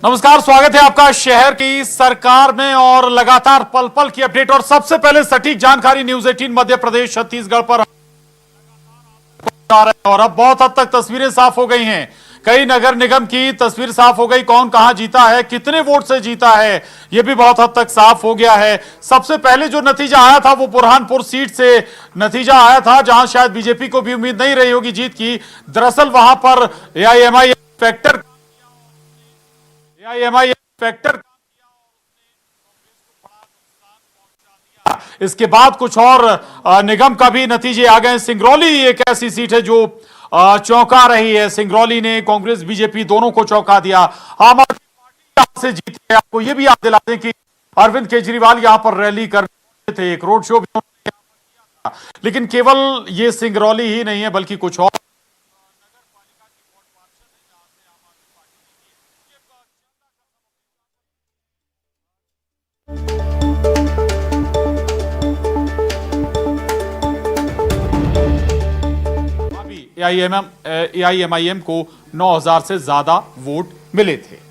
नमस्कार, स्वागत है आपका शहर की सरकार में और लगातार पल पल की अपडेट और सबसे पहले सटीक जानकारी न्यूज 18 मध्य प्रदेश छत्तीसगढ़ पर आ रहे हैं और अब बहुत हद तक तस्वीरें साफ हो गई हैं। कई नगर निगम की तस्वीर साफ हो गई, कौन कहां जीता है, कितने वोट से जीता है, यह भी बहुत हद तक साफ हो गया है। सबसे पहले जो नतीजा आया था वो बुरहानपुर सीट से नतीजा आया था, जहां शायद बीजेपी को भी उम्मीद नहीं रही होगी जीत की। दरअसल वहां पर एआईएमआईएम फैक्टर इसके बाद कुछ और निगम का भी नतीजे आ गए। सिंगरौली एक ऐसी सीट है जो चौंका रही है। सिंगरौली ने कांग्रेस बीजेपी दोनों को चौंका दिया। आम आदमी पार्टी यहां से जीती है। आपको यह भी याद दिला दें कि अरविंद केजरीवाल यहां पर रैली कर रहे थे, एक रोड शो भी उन्होंने यहां पर किया था। लेकिन केवल ये सिंगरौली ही नहीं है बल्कि कुछ और एआईएमआईएम को 9,000 से ज्यादा वोट मिले थे।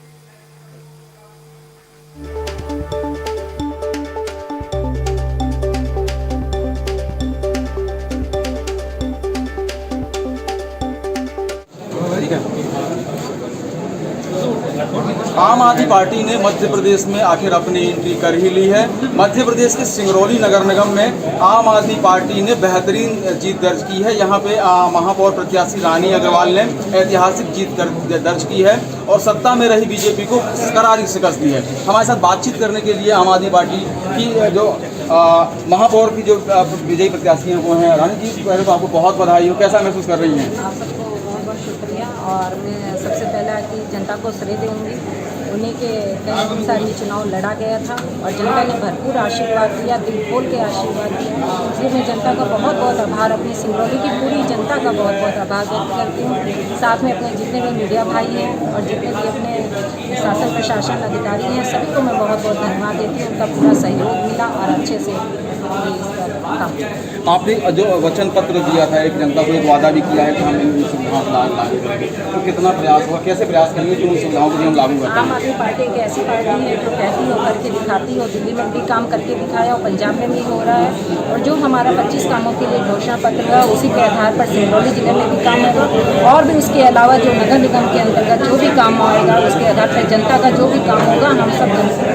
आम आदमी पार्टी ने मध्य प्रदेश में आखिर अपनी एंट्री कर ही ली है। मध्य प्रदेश के सिंगरौली नगर निगम में आम आदमी पार्टी ने बेहतरीन जीत दर्ज की है। यहाँ पे महापौर प्रत्याशी रानी अग्रवाल ने ऐतिहासिक जीत दर्ज की है और सत्ता में रही बीजेपी को करारी शिकस्त दी है। हमारे साथ बातचीत करने के लिए आम आदमी पार्टी की जो महापौर की जो विजयी प्रत्याशी हैं वो हैं। रानी जी, पहले तो आपको बहुत बधाई हो, कैसा महसूस कर रही हैं? आप सबको बहुत बहुत शुक्रिया और मैं सबसे पहले कि जनता को श्रेय दूँगी। उन्हीं के कई अनुसार ये चुनाव लड़ा गया था और जनता ने भरपूर आशीर्वाद दिया, दिल खोल के आशीर्वाद दिया। इसलिए मैं जनता का बहुत बहुत आभार, अपनी सिंगरौली की पूरी जनता का बहुत बहुत आभार व्यक्त करती हूँ। साथ में अपने जितने भी मीडिया भाई हैं और जितने भी अपने शासन प्रशासन अधिकारी हैं सभी को मैं बहुत बहुत धन्यवाद देती हूँ। उनका पूरा सहयोग मिला और अच्छे से आपने जो वचन पत्र दिया था, एक जनता को एक वादा भी किया है कि हम इन सुविधाओं लागू करेंगे, तो कितना प्रयास हुआ, कैसे प्रयास करेंगे कि उन सुविधाओं को भी हम लागू करते हैं? आम आदमी पार्टी एक ऐसी पार्टी है जो कहती हो करके दिखाती हो। दिल्ली में भी काम करके दिखाया और पंजाब में भी हो रहा है और जो हमारा 25 कामों के लिए घोषणा पत्र है उसी के आधार पर सिंगरौली जिले में भी काम होगा और भी उसके अलावा जो नगर निगम के अंतर्गत जो भी काम आएगा उसके आधार पर जनता का जो भी काम होगा हम सब मिलकर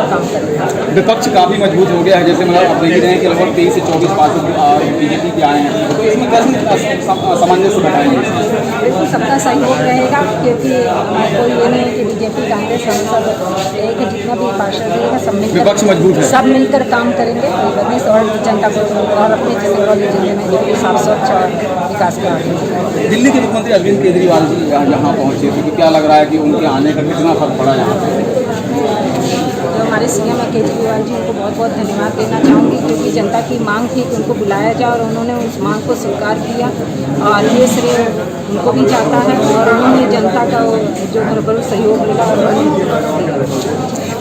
काम करेंगे। विपक्ष काफ़ी मजबूत हो गया है, जैसे मतलब आप देख रहे हैं कि लगभग 23 से 24 पार्षद बीजेपी के आए हैं, तो इसमें कैसे सामंजस्य बनाएंगे? बिल्कुल सबका सहयोग रहेगा क्योंकि कोई ये नहीं है कि बीजेपी कांग्रेस हम सब एक है। जितना भी पार्षद है सब मिलकर विपक्ष मजबूत है, सब मिलकर काम करेंगे और जनता को और अपने सिंगरौली जिले में जो भी साफ स्वच्छ और विकास के आगे। दिल्ली के मुख्यमंत्री अरविंद केजरीवाल जी यहाँ पहुँचे थे, तो क्या लग रहा है कि उनके आने का कितना फर्क पड़ा यहाँ पर? जो हमारे सीएम है केजरीवाल जी, उनको बहुत बहुत धन्यवाद देना चाहूँगी क्योंकि जनता की मांग थी कि उनको बुलाया जाए और उन्होंने उस मांग को स्वीकार किया और ये श्रेय उनको भी जाता है और उन्होंने जनता का जो भरपूर सहयोग मिला और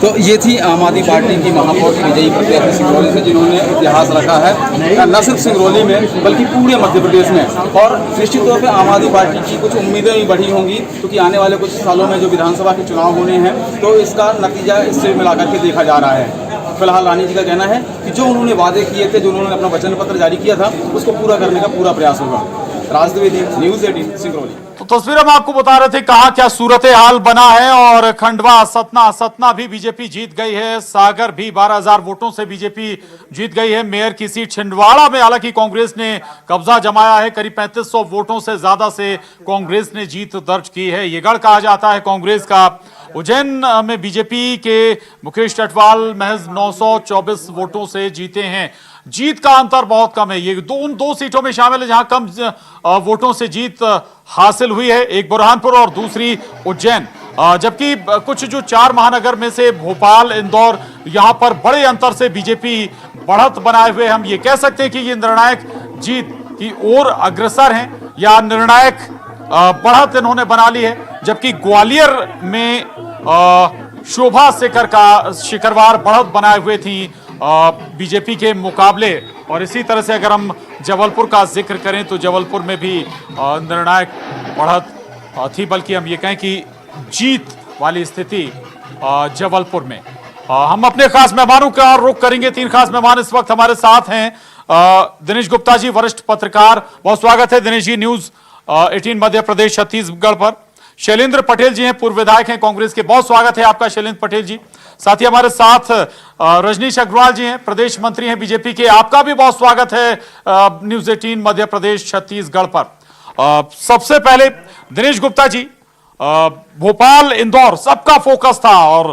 तो ये थी आम आदमी पार्टी की महापौर की विजयी प्रत्याशी सिंगरौली से, जिन्होंने इतिहास रखा है न सिर्फ सिंगरौली में बल्कि पूरे मध्य प्रदेश में। और निश्चित तौर पे आम आदमी पार्टी की कुछ उम्मीदें भी बढ़ी होंगी क्योंकि आने वाले कुछ सालों में जो विधानसभा के चुनाव होने हैं तो इसका नतीजा इससे मिलाकर के देखा जा रहा है। फिलहाल रानी जी का कहना है कि जो उन्होंने वादे किए थे, जो उन्होंने अपना वचन पत्र जारी किया था, उसको पूरा करने का पूरा प्रयास होगा। राज द्विवेदी, न्यूज़ 18 सिंगरौली। तो तस्वीर हम आपको बता रहे थे कहा क्या सूरत हाल बना है और खंडवा सतना भी बीजेपी जीत गई है। सागर भी 12,000 वोटों से बीजेपी जीत गई है। मेयर की सीट छिंदवाड़ा में हालांकि कांग्रेस ने कब्जा जमाया है। करीब 3500 वोटों से ज्यादा से कांग्रेस ने जीत दर्ज की है। ये गढ़ कहा जाता है कांग्रेस का। उज्जैन में बीजेपी के मुकेश टटवाल महज 924 वोटों से जीते हैं। जीत का अंतर बहुत कम है। ये उन दो सीटों में शामिल है जहां कम वोटों से जीत हासिल हुई है, एक बुरहानपुर और दूसरी उज्जैन। जबकि कुछ जो 4 महानगर में से भोपाल, इंदौर, यहां पर बड़े अंतर से बीजेपी बढ़त बनाए हुए हम ये कह सकते हैं कि ये निर्णायक जीत की ओर अग्रसर हैं या निर्णायक बढ़त इन्होंने बना ली है। जबकि ग्वालियर में शोभा शिखरवार बढ़त बनाए हुए थी बीजेपी के मुकाबले। और इसी तरह से अगर हम जबलपुर का जिक्र करें तो जबलपुर में भी निर्णायक बढ़त थी, बल्कि हम ये कहें कि जीत वाली स्थिति जबलपुर में। हम अपने खास मेहमानों का रुख करेंगे। 3 खास मेहमान इस वक्त हमारे साथ हैं। दिनेश गुप्ता जी, वरिष्ठ पत्रकार, बहुत स्वागत है दिनेश जी न्यूज 18 मध्य प्रदेश छत्तीसगढ़ पर। शैलेंद्र पटेल जी हैं, पूर्व विधायक हैं कांग्रेस के, बहुत स्वागत है आपका शैलेंद्र पटेल जी। साथ ही हमारे साथ रजनीश अग्रवाल जी हैं, प्रदेश मंत्री हैं बीजेपी के, आपका भी बहुत स्वागत है न्यूज 18 मध्य प्रदेश छत्तीसगढ़ पर। सबसे पहले दिनेश गुप्ता जी, भोपाल इंदौर सबका फोकस था और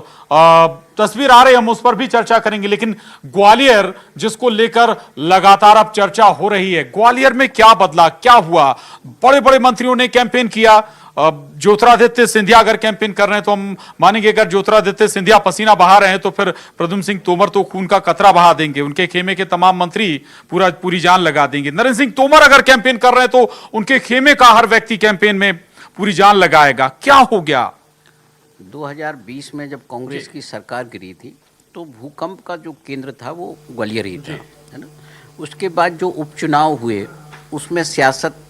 तस्वीर आ रही, हम उस पर भी चर्चा करेंगे, लेकिन ग्वालियर जिसको लेकर लगातार अब चर्चा हो रही है, ग्वालियर में क्या बदला, क्या हुआ? बड़े बड़े मंत्रियों ने कैंपेन किया। ज्योतिरादित्य सिंधिया अगर कैंपेन कर रहे हैं तो हम मानेंगे, अगर ज्योतिरादित्य सिंधिया पसीना बहा रहे हैं तो फिर प्रद्युम्न सिंह तोमर तो खून का कतरा बहा देंगे, उनके खेमे के तमाम मंत्री पूरी जान लगा देंगे। नरेंद्र सिंह तोमर अगर कैंपेन कर रहे हैं तो उनके खेमे का हर व्यक्ति कैंपेन में पूरी जान लगाएगा। क्या हो गया? 2020 में जब कांग्रेस की सरकार गिरी थी तो भूकंप का जो केंद्र था वो ग्वालियर ही था, है ना। उसके बाद जो उपचुनाव हुए उसमें सियासत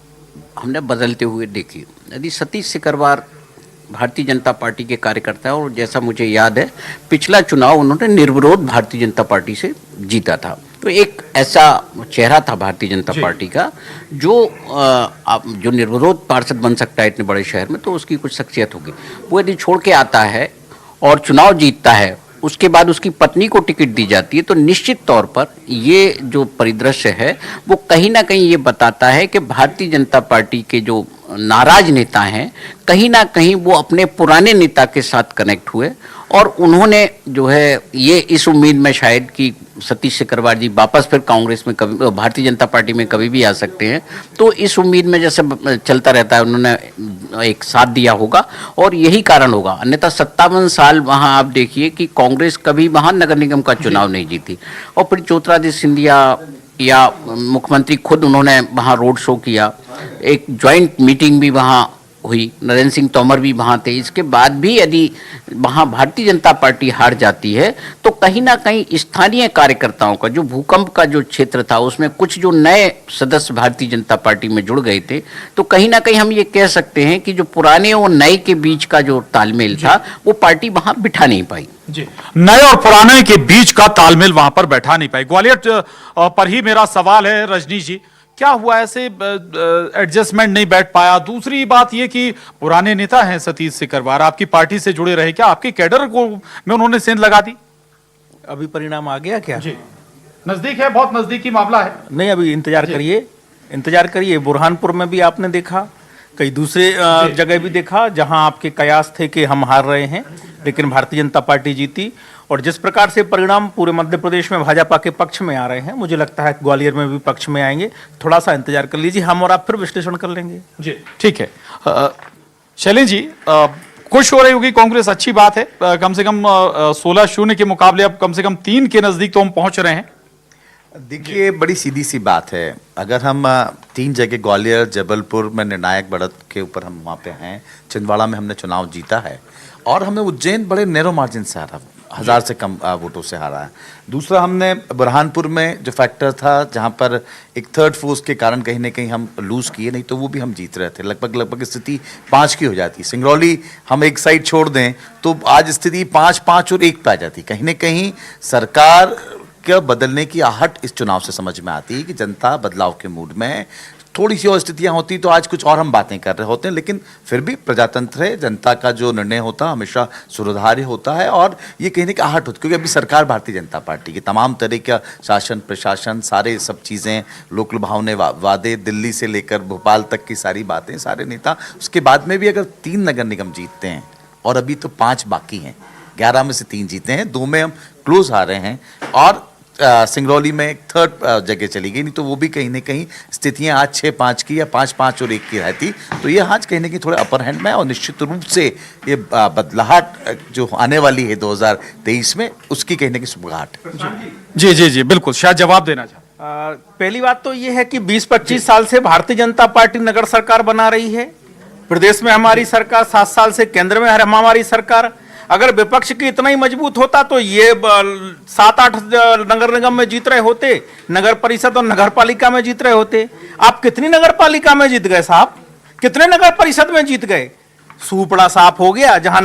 हमने बदलते हुए देखी। यदि सतीश सिकरवार भारतीय जनता पार्टी के कार्यकर्ता है और जैसा मुझे याद है पिछला चुनाव उन्होंने निर्विरोध भारतीय जनता पार्टी से जीता था, तो एक ऐसा चेहरा था भारतीय जनता पार्टी का जो निर्विरोध पार्षद बन सकता है इतने बड़े शहर में, तो उसकी कुछ शख्सियत होगी। वो यदि छोड़ के आता है और चुनाव जीतता है, उसके बाद उसकी पत्नी को टिकट दी जाती है, तो निश्चित तौर पर ये जो परिदृश्य है वो कहीं ना कहीं ये बताता है कि भारतीय जनता पार्टी के जो नाराज नेता हैं कहीं ना कहीं वो अपने पुराने नेता के साथ कनेक्ट हुए और उन्होंने जो है ये इस उम्मीद में शायद कि सतीश सिकरवार जी वापस फिर कांग्रेस में कभी भारतीय जनता पार्टी में कभी भी आ सकते हैं, तो इस उम्मीद में जैसे चलता रहता है उन्होंने एक साथ दिया होगा और यही कारण होगा। अन्यथा 57 साल वहाँ आप देखिए कि कांग्रेस कभी वहाँ नगर निगम का चुनाव नहीं जीती और फिर ज्योतिरादित्य सिंधिया या मुख्यमंत्री खुद उन्होंने वहाँ रोड शो किया, एक ज्वाइंट मीटिंग भी वहाँ हुई, नरेंद्र सिंह तोमर भी वहाँ थे। इसके बाद भी यदि वहाँ भारतीय जनता पार्टी हार जाती है तो कहीं ना कहीं स्थानीय कार्यकर्ताओं का जो भूकंप का जो क्षेत्र था उसमें कुछ जो नए सदस्य भारतीय जनता पार्टी में जुड़ गए थे, तो कहीं ना कहीं हम ये कह सकते हैं कि जो पुराने और नए के बीच का जो तालमेल था वो पार्टी वहाँ बिठा नहीं पाई। जी, नए और पुराने के बीच का तालमेल वहां पर बैठा नहीं पाई। ग्वालियर पर ही मेरा सवाल है रजनीश जी, क्या हुआ ऐसे एडजस्टमेंट नहीं बैठ पाया? दूसरी बात ये कि पुराने नेता हैं सतीश सिकरवार, आपकी पार्टी से जुड़े रहे, क्या आपकी कैडर को में उन्होंने सेंध लगा दी? अभी परिणाम आ गया क्या? जी, नजदीक है, बहुत नजदीकी मामला है। नहीं, अभी इंतजार करिए। बुरहानपुर में भी आपने देखा, कई दूसरे जगह भी देखा जहां आपके कयास थे कि हम हार रहे हैं, लेकिन भारतीय जनता पार्टी जीती। और जिस प्रकार से परिणाम पूरे मध्य प्रदेश में भाजपा के पक्ष में आ रहे हैं, मुझे लगता है ग्वालियर में भी पक्ष में आएंगे। थोड़ा सा इंतजार कर लीजिए, हम और आप फिर विश्लेषण कर लेंगे। जी ठीक है। शैलेंद्र जी, खुश हो रही होगी कांग्रेस, अच्छी बात है। कम से कम 16-0 के मुकाबले अब कम से कम 3 के नजदीक तो हम पहुंच रहे हैं। देखिए, बड़ी सीधी सी बात है, अगर हम 3 जगह ग्वालियर जबलपुर में निर्णायक बढ़त के ऊपर हम वहाँ पे हैं, छिंदवाड़ा में हमने चुनाव जीता है और हमने उज्जैन बड़े नैरो मार्जिन से हारा, 1000 से कम वोटों से हारा है। दूसरा, हमने बुरहानपुर में जो फैक्टर था जहाँ पर एक थर्ड फोर्स के कारण कहीं ना कहीं हम लूज़ किए, नहीं तो वो भी हम जीत रहे थे। लगभग स्थिति 5 की हो जाती। सिंगरौली हम एक साइड छोड़ दें तो आज स्थिति 5-5 और 1 पे आ जाती। कहीं ना कहीं सरकार के बदलने की आहट इस चुनाव से समझ में आती है कि जनता बदलाव के मूड में है। थोड़ी सी और स्थितियाँ होती तो आज कुछ और हम बातें कर रहे होते हैं, लेकिन फिर भी प्रजातंत्र है, जनता का जो निर्णय होता है हमेशा सुधार्य होता है और ये कहीं ना कहीं आहट होती, क्योंकि अभी सरकार भारतीय जनता पार्टी की तमाम तरह का शासन प्रशासन सारे सब चीज़ें, लोक लुभावने वादे, दिल्ली से लेकर भोपाल तक की सारी बातें, सारे नेता, उसके बाद में भी अगर 3 नगर निगम जीतते हैं और अभी तो 5 बाकी हैं, 11 में से 3 जीते हैं, 2 में हम क्लोज आ रहे हैं और सिंगरौली में एक थर्ड जगह चली गई, नहीं तो वो भी कहीं ना कहीं स्थितियां आज 6-5 की या 5-5 और 1 की रहती, तो ये आज कहीं ना कहीं थोड़ा अपर हैंड में है और निश्चित रूप से ये बदलाहट जो आने वाली है 2023 में, उसकी कहीं ना कहीं सुबगाहट। जी जी जी बिल्कुल, शायद जवाब देना चाहता। पहली बात तो ये है कि 20-25 साल से भारतीय जनता पार्टी नगर सरकार बना रही है, प्रदेश में हमारी सरकार, 7 साल से केंद्र में हमारी सरकार। अगर विपक्ष की इतना ही मजबूत होता तो ये 7-8 नगर निगम में जीत रहे होते, नगर परिषद और नगर पालिका में जीत रहे होते। आप कितनी नगर पालिका में जीत गए साहब, कितने नगर परिषद में जीत गए? सुपड़ा साफ हो गया। जहां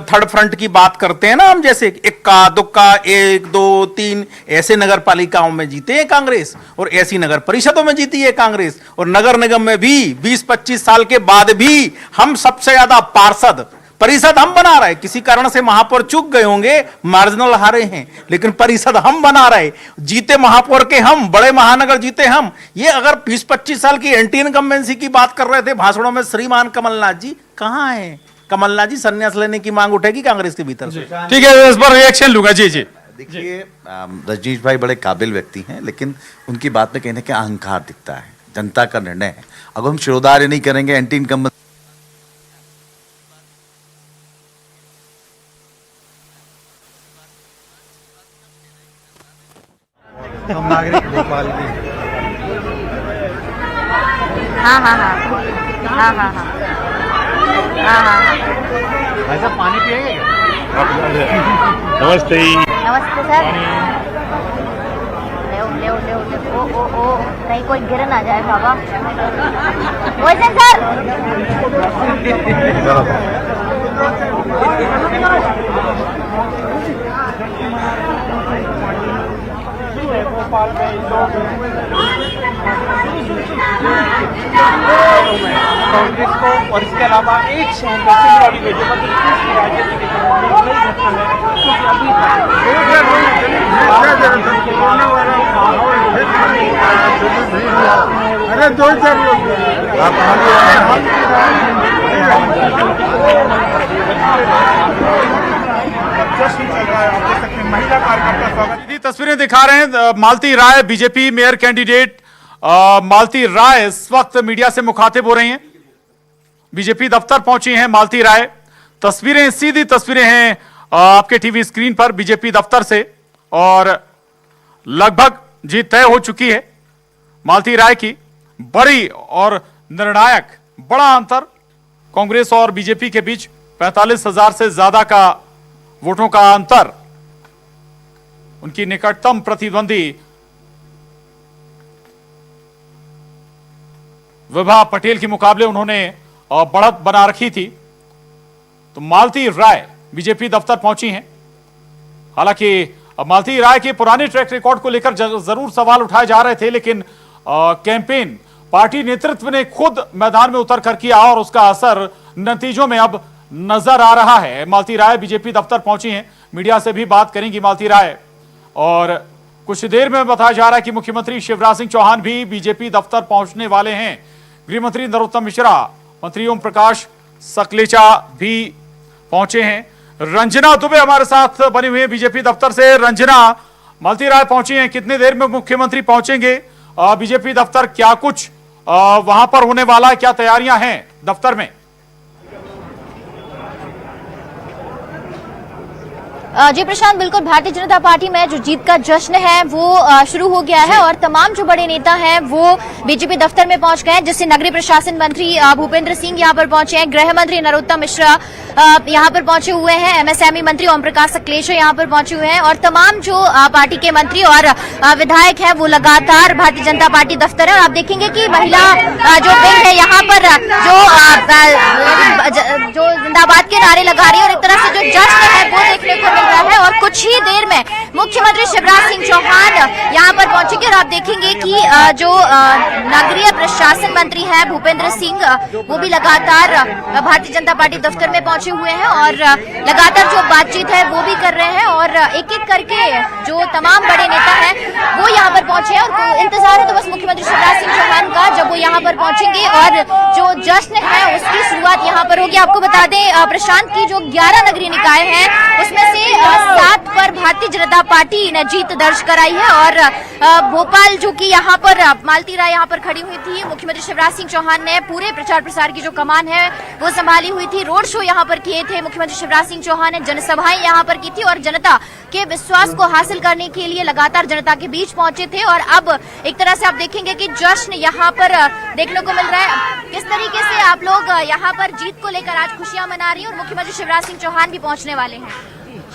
थर्ड फ्रंट की बात करते हैं ना हम, जैसे इक्का दुक्का 1 2 3 ऐसे नगर पालिकाओं में जीते हैं कांग्रेस, और ऐसी नगर परिषदों में जीती है कांग्रेस, और नगर निगम में भी 20-25 साल के बाद भी हम सबसे ज्यादा पार्षद परिषद हम बना रहे। किसी कारण से महापौर चूक गए होंगे, मार्जिनल हारे हैं, लेकिन परिषद हम बना रहे। जीते महापौर के हम, बड़े महानगर जीते हम। ये अगर 20-25 साल की एंटी इनकम्बेंसी की बात कर रहे थे भाषणों में श्रीमान कमलनाथ जी, कहां है कमलनाथ जी? संन्यास लेने की मांग उठेगी कांग्रेस के भीतर से। ठीक है, इस पर रिएक्शन लूंगा। जी जी देखिए, रजनीश भाई बड़े काबिल व्यक्ति हैं, लेकिन उनकी बात में कहीं ना कहीं अहंकार दिखता है। जनता का निर्णय है। अगर हम शिरोधार्य नहीं करेंगे, एंटी इनकम हम नागरिक भोपाल के। हाँ हाँ हाँ हाँ हाँ हाँ हाँ हाँ। भाई साहब पानी पिएंगे? नमस्ते। नमस्ते सर। ले ओ कहीं कोई गिर ना जाए बाबा। वैसे सर कांग्रेस को और इसके अलावा एक शहर में सिंगरौली में जो राजनीति के अरे दो चार लोग महिला कार्यकर्ता स्वागत। ये तस्वीरें दिखा रहे हैं मालती राय, बीजेपी मेयर कैंडिडेट मालती राय इस वक्त मीडिया से मुखातिब हो रही हैं। बीजेपी दफ्तर पहुंची हैं मालती राय। तस्वीरें, सीधी तस्वीरें हैं आपके टीवी स्क्रीन पर बीजेपी दफ्तर से, और लगभग जीत तय हो चुकी है मालती राय की। बड़ी और निर्णायक बड़ा अंतर कांग्रेस और बीजेपी के बीच, 45,000 से ज्यादा का वोटों का अंतर। उनकी निकटतम प्रतिद्वंदी विभा पटेल के मुकाबले उन्होंने बढ़त बना रखी थी। तो मालती राय बीजेपी दफ्तर पहुंची हैं। हालांकि मालती राय के पुराने ट्रैक रिकॉर्ड को लेकर जरूर सवाल उठाए जा रहे थे, लेकिन कैंपेन पार्टी नेतृत्व ने खुद मैदान में उतर कर किया और उसका असर नतीजों में अब नजर आ रहा है। मालती राय बीजेपी दफ्तर पहुंची हैं। मीडिया से भी बात करेंगी मालती राय, और कुछ देर में बताया जा रहा है कि मुख्यमंत्री शिवराज सिंह चौहान भी बीजेपी दफ्तर पहुंचने वाले हैं। गृहमंत्री नरोत्तम मिश्रा, मंत्री ओम प्रकाश सकलेचा भी पहुंचे हैं। रंजना दुबे हमारे साथ बनी हुई है बीजेपी दफ्तर से। रंजना, मालती राय पहुंची हैं, कितनी देर में मुख्यमंत्री पहुंचेंगे बीजेपी दफ्तर? क्या कुछ वहां पर होने वाला है, क्या तैयारियां हैं दफ्तर में? जी प्रशांत, बिल्कुल भारतीय जनता पार्टी में जो जीत का जश्न है वो शुरू हो गया है और तमाम जो बड़े नेता हैं वो बीजेपी दफ्तर में पहुंच गए हैं। जिससे नगरीय प्रशासन मंत्री भूपेंद्र सिंह यहां पर पहुंचे हैं, गृह मंत्री नरोत्तम मिश्रा यहां पर पहुंचे हुए हैं, एमएसएमई मंत्री ओम प्रकाश सकलेचा यहां पर पहुंचे हुए हैं, और तमाम जो पार्टी के मंत्री और विधायक हैं वो लगातार भारतीय जनता पार्टी दफ्तर है। और आप देखेंगे कि महिला जो विंग है यहाँ पर जो जिंदाबाद के नारे लगा रही है और एक तरह से जो जश्न है वो देखने को मिल रहा है। और कुछ ही देर में मुख्यमंत्री शिवराज सिंह चौहान यहाँ पर पहुंचेंगे और आप देखेंगे कि जो नगरीय प्रशासन मंत्री है भूपेंद्र सिंह वो भी लगातार भारतीय जनता पार्टी दफ्तर में पहुंचे हुए हैं और लगातार जो बातचीत है वो भी कर रहे हैं। और एक एक करके जो तमाम बड़े नेता हैं वो यहाँ पर पहुंचे हैं और इंतजार है तो बस मुख्यमंत्री शिवराज सिंह चौहान का, जब वो यहाँ पर पहुंचेंगे और जो जश्न है उसकी शुरुआत यहाँ पर होगी। आपको बता दें प्रशांत की जो 11 नगरीय निकाय हैं उसमें से 7 पर भारतीय जनता पार्टी ने जीत दर्ज कराई है। और भोपाल जो कि यहाँ पर मालती राय यहाँ पर खड़ी हुई थी, मुख्यमंत्री शिवराज सिंह चौहान ने पूरे प्रचार प्रसार की जो कमान है वो संभाली हुई थी। रोड शो यहाँ पर किए थे मुख्यमंत्री शिवराज सिंह चौहान ने, जनसभाएं यहाँ पर की थी और जनता के विश्वास को हासिल करने के लिए लगातार जनता के बीच पहुंचे थे। और अब एक तरह से आप देखेंगे कि जश्न यहाँ पर देखने को मिल रहा है। किस तरीके से आप लोग यहाँ पर जीत को लेकर आज खुशियां मना रही हैं और मुख्यमंत्री शिवराज सिंह चौहान भी पहुंचने वाले हैं?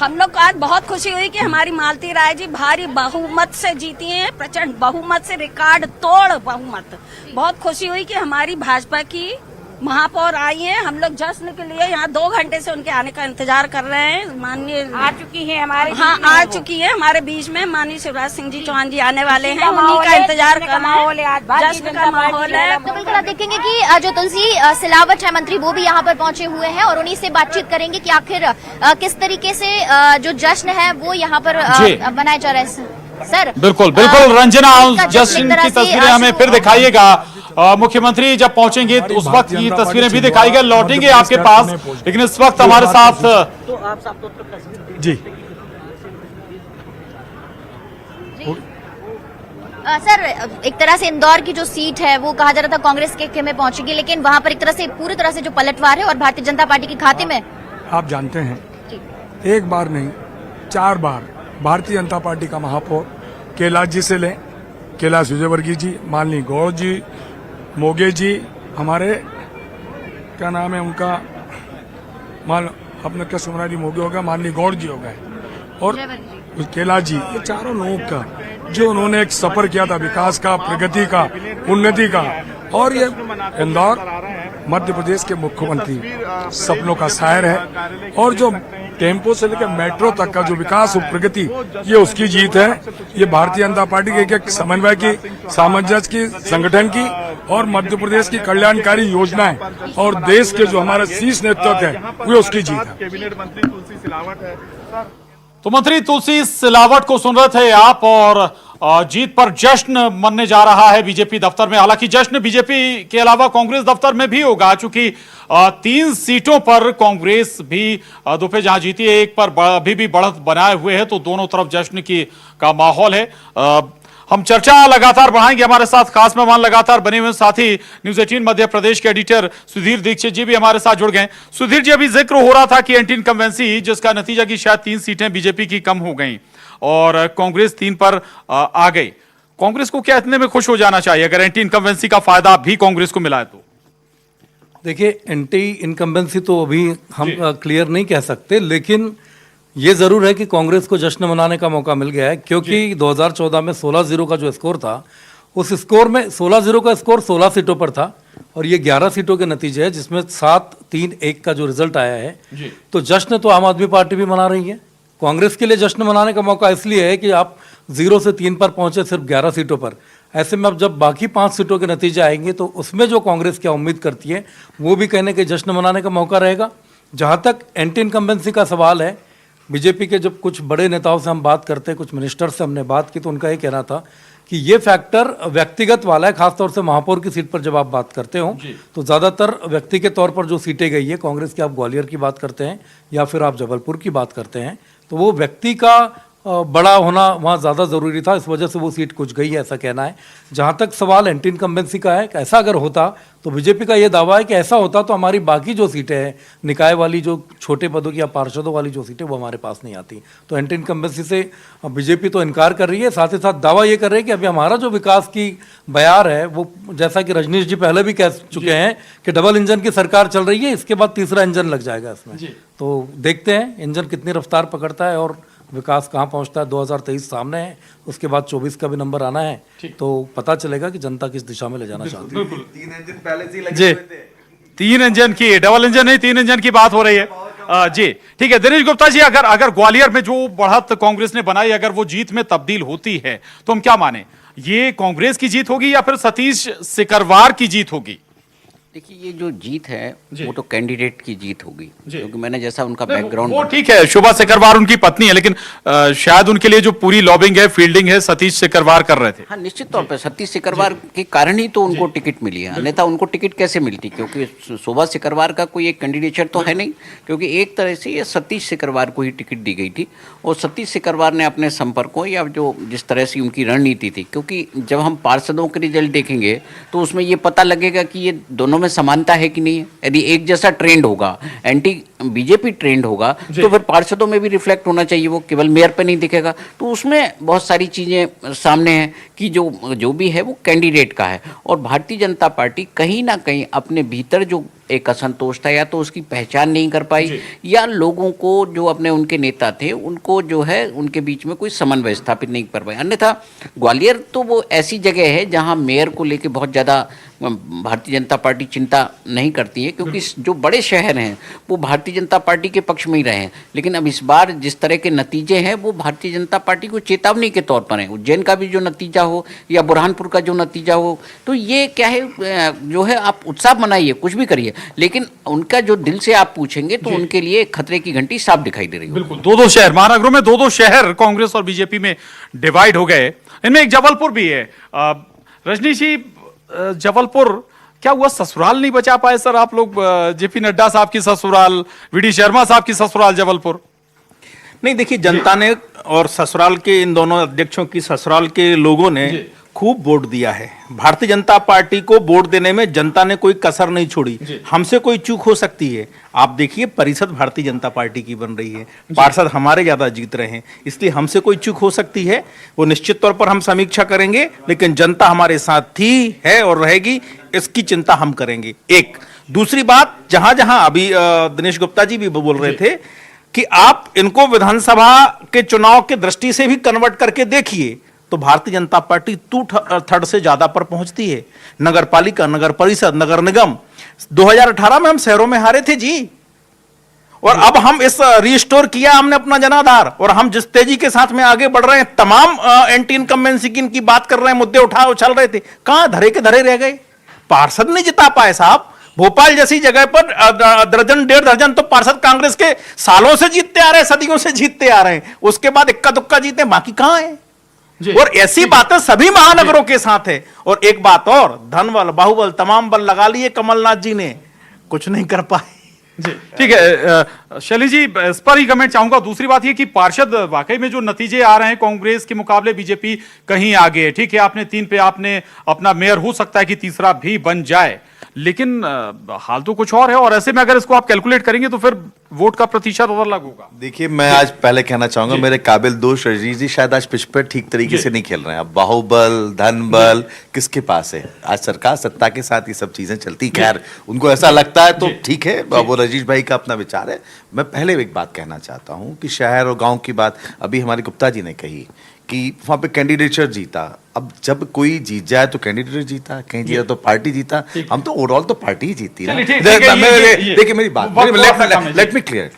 हम लोग को आज बहुत खुशी हुई कि हमारी मालती राय जी भारी बहुमत से जीती हैं, प्रचंड बहुमत से, रिकॉर्ड तोड़ बहुमत। बहुत खुशी हुई कि हमारी भाजपा की महापौर आई हैं। हम लोग जश्न के लिए यहाँ 2 घंटे से उनके आने का इंतजार कर रहे हैं। माननीय आ चुकी है हमारे हाँ आ चुकी है हमारे बीच में। माननीय शिवराज सिंह जी चौहान जी आने वाले हैं, उन्हीं का इंतजार कर रहे हैं। जश्न का माहौल है। तो बिल्कुल आप देखेंगे कि जो तुलसी सिलावट है मंत्री, वो भी यहाँ पर पहुंचे हुए हैं और उन्हीं से बातचीत करेंगे कि आखिर किस तरीके से जो जश्न है वो यहाँ पर मनाया जा रहा है। सर बिल्कुल बिल्कुल रंजना, जश्न की तस्वीरें हमें फिर दिखाइएगा। मुख्यमंत्री जब पहुंचेंगे तो उस वक्त की तस्वीरें भी दिखाएंगे, लौटेंगे आपके पास, लेकिन इस वक्त हमारे साथ जी सर एक तरह से इंदौर की जो सीट है वो कहा जा रहा था कांग्रेस के में पहुंचेगी, लेकिन वहां पर एक तरह से पूरी तरह से जो पलटवार है और भारतीय जनता पार्टी के खाते में। आप जानते हैं एक बार नहीं 4 बार भारतीय जनता पार्टी का महापौर कैलाश जी से लें, कैलाश विजयवर्गीय जी, माननीय गौड़ जी, मोगे जी, हमारे क्या नाम है उनका, अपने क्या सुमराजी मोगे हो गया, माननीय गौड़ जी हो गए और कैलाश जी, ये चारों लोगों का जो उन्होंने एक सफर किया था विकास का, प्रगति का, उन्नति का, और ये इंदौर मध्य प्रदेश के मुख्यमंत्री सपनों का शायर है और जो टेम्पो से लेकर मेट्रो तक का जो विकास और प्रगति ये उसकी जीत है। ये भारतीय जनता पार्टी के एक समन्वय की, सामंजस्य की, संगठन की और मध्य प्रदेश की कल्याणकारी योजनाएं और देश के जो हमारा शीर्ष नेतृत्व है वो उसकी जीत है। कैबिनेट मंत्री तुलसी सिलावट है। तो मंत्री तुलसी सिलावट को सुन रहे थे आप, और जीत पर जश्न मनने जा रहा है बीजेपी दफ्तर में। हालांकि जश्न बीजेपी के अलावा कांग्रेस दफ्तर में भी होगा, चूंकि 3 सीटों पर कांग्रेस भी दोपहर जहां जीती है, एक पर अभी भी बढ़त बनाए हुए है, तो दोनों तरफ जश्न का माहौल है। हम चर्चा लगातार बढ़ाएंगे, हमारे साथ खास मेहमान लगातार बने हुए, साथ ही न्यूज 18 मध्य प्रदेश के एडिटर सुधीर दीक्षित जी भी हमारे साथ जुड़ गए। सुधीर जी, अभी जिक्र हो रहा था कि एंटी इनकम्बेंसी, जिसका नतीजा कि शायद 3 सीटें बीजेपी की कम हो गई और कांग्रेस 3 पर आ गई। कांग्रेस को क्या इतने में खुश हो जाना चाहिए अगर एंटी इनकम्बेंसी का फायदा भी कांग्रेस को मिला है तो? देखिए, एंटी इनकम्बेंसी तो अभी हम क्लियर नहीं कह सकते, लेकिन ये जरूर है कि कांग्रेस को जश्न मनाने का मौका मिल गया है, क्योंकि 2014 में 16-0 का जो स्कोर था, उस स्कोर में 16-0 का स्कोर 16 सीटों पर था और ये 11 सीटों के नतीजे है, जिसमें 7-3-1 का जो रिजल्ट आया है। तो जश्न तो आम आदमी पार्टी भी मना रही है। कांग्रेस के लिए जश्न मनाने का मौका इसलिए है कि आप 0 से 3 पर पहुंचे सिर्फ 11 सीटों पर। ऐसे में अब जब बाकी 5 सीटों के नतीजे आएंगे तो उसमें जो कांग्रेस क्या उम्मीद करती है वो भी कहने के जश्न मनाने का मौका रहेगा। जहां तक एंटी इनकम्बेंसी का सवाल है, बीजेपी के जब कुछ बड़े नेताओं से हम बात करते हैं, कुछ मिनिस्टर से हमने बात की, तो उनका ये कहना था कि ये फैक्टर व्यक्तिगत वाला है। खासतौर से महापौर की सीट पर जब आप बात करते हो तो ज़्यादातर व्यक्ति के तौर पर जो सीटें गई है कांग्रेस की, आप ग्वालियर की बात करते हैं या फिर आप जबलपुर की बात करते हैं, तो वो व्यक्ति का बड़ा होना वहाँ ज़्यादा ज़रूरी था, इस वजह से वो सीट कुछ गई है, ऐसा कहना है। जहाँ तक सवाल एंटी इनकम्बेंसी का है, ऐसा अगर होता तो बीजेपी का ये दावा है कि ऐसा होता तो हमारी बाकी जो सीटें हैं, निकाय वाली जो छोटे पदों की या पार्षदों वाली जो सीटें, वो हमारे पास नहीं आती। तो एंटी इनकम्बेंसी से बीजेपी तो इनकार कर रही है, साथ ही साथ दावा ये कर रही है कि अभी हमारा जो विकास की बयार है वो, जैसा कि रजनीश जी पहले भी कह चुके हैं कि डबल इंजन की सरकार चल रही है, इसके बाद तीसरा इंजन लग जाएगा इसमें। तो देखते हैं इंजन कितनी रफ्तार पकड़ता है और विकास कहाँ पहुंचता है। 2023 सामने है, उसके बाद 24 का भी नंबर आना है, तो पता चलेगा कि जनता किस दिशा में ले जाना चाहती है। 3 इंजन पहले से ही लगे हुए थे। 3 इंजन की, डबल इंजन नहीं, 3 इंजन की बात हो रही है। जी ठीक है। दिनेश गुप्ता जी, अगर ग्वालियर में जो बढ़त कांग्रेस ने बनाई, अगर वो जीत में तब्दील होती है तो हम क्या माने, ये कांग्रेस की जीत होगी या फिर सतीश सिकरवार की जीत होगी? देखिए, ये जो जीत है वो तो कैंडिडेट की जीत होगी, क्योंकि मैंने जैसा उनका बैकग्राउंड, वो ठीक है, शोभा सिकरवार उनकी पत्नी है, लेकिन शायद उनके लिए जो पूरी लॉबिंग है, फील्डिंग है, सतीश सिकरवार कर रहे थे। हाँ, निश्चित तौर पर सतीश सिकरवार के कारण ही तो उनको टिकट मिली है, अन्यथा उनको टिकट कैसे मिलती? क्योंकि शोभा सिकरवार का कोई एक कैंडिडेचर तो है नहीं, क्योंकि एक तरह से ये सतीश सिकरवार को ही टिकट दी गई थी। और सतीश सिकरवार ने अपने संपर्कों या जो जिस तरह से उनकी रणनीति थी, क्योंकि जब हम पार्षदों के रिजल्ट देखेंगे तो उसमें ये पता लगेगा कि ये दोनों में समानता है कि नहीं है। यदि एक जैसा ट्रेंड होगा, एंटी बीजेपी ट्रेंड होगा तो फिर पार्षदों में भी रिफ्लेक्ट होना चाहिए, वो केवल मेयर पे नहीं दिखेगा। तो उसमें बहुत सारी चीज़ें सामने हैं कि जो भी है वो कैंडिडेट का है, और भारतीय जनता पार्टी कहीं ना कहीं अपने भीतर जो एक असंतोष था, या तो उसकी पहचान नहीं कर पाई, या लोगों को जो अपने उनके नेता थे उनको जो है उनके बीच में कोई समन्वय स्थापित नहीं कर पाए। अन्यथा ग्वालियर तो वो ऐसी जगह है जहां मेयर को लेके बहुत ज़्यादा भारतीय जनता पार्टी चिंता नहीं करती है, क्योंकि जो बड़े शहर हैं वो भारतीय जनता पार्टी के पक्ष में ही रहे हैं। लेकिन अब इस बार जिस तरह के नतीजे हैं वो भारतीय जनता पार्टी को चेतावनी के तौर पर हैं। उज्जैन का भी जो नतीजा हो या बुरहानपुर का जो नतीजा हो, तो ये क्या है, जो है आप उत्साह मनाइए, कुछ भी करिए, लेकिन उनका जो दिल से आप पूछेंगे तो उनके लिए खतरे की घंटी साफ दिखाई दे रही है। बिल्कुल, दो शहर महानगरों में, दो शहर कांग्रेस और बीजेपी में डिवाइड हो गए। इनमें एक जबलपुर भी है। रजनी जी, जबलपुर क्या हुआ, ससुराल नहीं बचा पाए सर आप लोग? जेपी नड्डा साहब की ससुराल, वीडी शर्मा साहब की ससुराल जबलपुर। नहीं, देखिए, जनता ने और ससुराल के इन दोनों अध्यक्षों की ससुराल के लोगों ने खूब वोट दिया है। भारतीय जनता पार्टी को वोट देने में जनता ने कोई कसर नहीं छोड़ी। हमसे कोई चूक हो सकती है, आप देखिए परिषद भारतीय जनता पार्टी की बन रही है, पार्षद हमारे ज्यादा जीत रहे हैं, इसलिए हमसे कोई चूक हो सकती है, वो निश्चित तौर पर हम समीक्षा करेंगे, लेकिन जनता हमारे साथ थी, है और रहेगी, इसकी चिंता हम करेंगे। एक दूसरी बात, जहां जहां अभी दिनेश गुप्ता जी भी बोल रहे थे कि आप इनको विधानसभा के चुनाव के दृष्टि से भी कन्वर्ट करके देखिए, तो भारतीय जनता पार्टी 2/3 से ज्यादा पर पहुंचती है। नगर पालिका, नगर परिषद, नगर निगम 2018 में हम शहरों में हारे थे जी, और अब हम इस रिस्टोर किया हमने अपना जनाधार, और हम जिस तेजी के साथ में आगे बढ़ रहे हैं, तमाम एंटी इनकम्बेंसी की बात कर रहे हैं, मुद्दे उछल रहे थे, कहां धरे के धरे रह गए, पार्षद नहीं जिता पाए साहब। भोपाल जैसी जगह पर दर्जन 1.5 दर्जन तो पार्षद कांग्रेस के सालों से जीतते आ रहे हैं, सदियों से जीतते आ रहे हैं, उसके बाद इक्का दुक्का जीते, बाकी कहां है? और ऐसी बातें सभी महानगरों के साथ है। और एक बात और, धन बल बाहुबल तमाम बल लगा लिए कमलनाथ जी ने, कुछ नहीं कर पाए। ठीक है शैली जी, इस पर ही कमेंट चाहूंगा। दूसरी बात ये कि पार्षद वाकई में जो नतीजे आ रहे हैं, कांग्रेस के मुकाबले बीजेपी कहीं आगे है। ठीक है, आपने 3 पे आपने अपना मेयर, हो सकता है कि तीसरा भी बन जाए, लेकिन हाल तो कुछ और है, और ऐसे में अगर इसको आप कैलकुलेट करेंगे तो फिर वोट का प्रतिशत और अलग होगा। देखिए, मैं आज पहले कहना चाहूंगा, मेरे काबिल दोस्त रजनीश जी शायद आज पिच पर ठीक तरीके से नहीं खेल रहे हैं। अब बाहुबल, धन बल किसके पास है? आज सरकार सत्ता के साथ ये सब चीजें चलती, खैर उनको ऐसा लगता है तो ठीक है, वो रजनीश भाई का अपना विचार है। मैं पहले एक बात कहना चाहता हूँ कि शहर और गाँव की बात अभी हमारे गुप्ता जी ने कही कि वहां पे कैंडिडेचर जीता। अब जब कोई जीत जाए तो कैंडिडेट जीता, कहीं जीता तो पार्टी जीता, हम तो ओवरऑल तो पार्टी ही जीती ना। देखिए मेरी बात, लेट मी क्लियर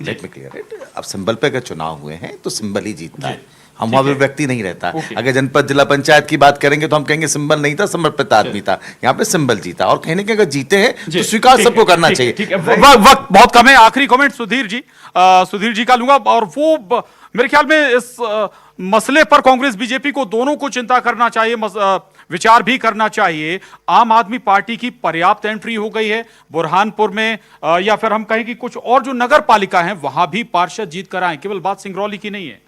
इट। अब सिंबल पे अगर चुनाव हुए हैं तो सिंबल ही जीतता है, हम वहां पर व्यक्ति नहीं रहता। अगर जनपद जिला पंचायत की बात करेंगे तो हम कहेंगे सिंबल नहीं था, समर्पित आदमी था, यहाँ पे सिंबल जीता। और कहने के अगर जीते हैं तो स्वीकार सबको करना चाहिए। वक्त बहुत कम है, आखिरी कमेंट सुधीर जी का लूंगा। और वो मेरे ख्याल में इस मसले पर कांग्रेस बीजेपी को दोनों को चिंता करना चाहिए, विचार भी करना चाहिए। आम आदमी पार्टी की पर्याप्त एंट्री हो गई है बुरहानपुर में, या फिर हम कहें कि कुछ और जो नगर पालिका है वहां भी पार्षद जीत कर आए, केवल बात सिंगरौली की नहीं है।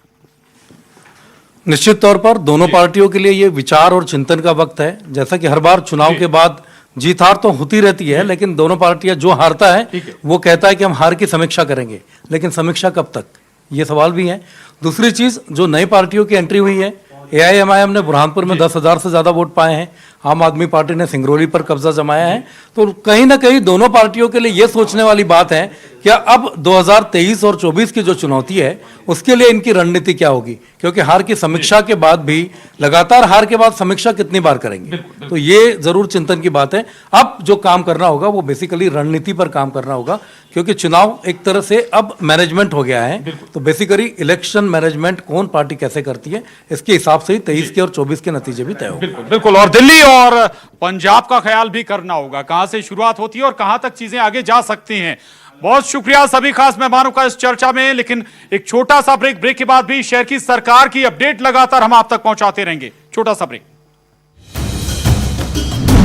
निश्चित तौर पर दोनों पार्टियों के लिए ये विचार और चिंतन का वक्त है। जैसा कि हर बार चुनाव के बाद जीत हार तो होती रहती है, लेकिन दोनों पार्टियां जो हारता है वो कहता है कि हम हार की समीक्षा करेंगे, लेकिन समीक्षा कब तक, ये सवाल भी है। दूसरी चीज, जो नई पार्टियों की एंट्री हुई है, AIMIM ने बुरहानपुर में 10,000 से ज्यादा वोट पाए हैं, आम आदमी पार्टी ने सिंगरौली पर कब्जा जमाया है, तो कहीं ना कहीं दोनों पार्टियों के लिए यह सोचने वाली बात है कि अब 2023 और 24 की जो चुनौती है उसके लिए इनकी रणनीति क्या होगी, क्योंकि हार की समीक्षा के बाद भी लगातार हार के बाद समीक्षा कितनी बार करेंगे, तो ये जरूर चिंतन की बात है। अब जो काम करना होगा वो बेसिकली रणनीति पर काम करना होगा, क्योंकि चुनाव एक तरह से अब मैनेजमेंट हो गया है, तो बेसिकली इलेक्शन मैनेजमेंट कौन पार्टी कैसे करती है इसके हिसाब से ही 23 के और 24 के नतीजे भी तय होंगे। बिल्कुल, और दिल्ली और पंजाब का ख्याल भी करना होगा, कहां से शुरुआत होती है और कहां तक चीजें आगे जा सकती हैं। बहुत शुक्रिया सभी खास मेहमानों का इस चर्चा में, लेकिन एक छोटा सा ब्रेक के बाद भी शहर की सरकार की अपडेट लगातार हम आप तक पहुंचाते रहेंगे। छोटा सा ब्रेक।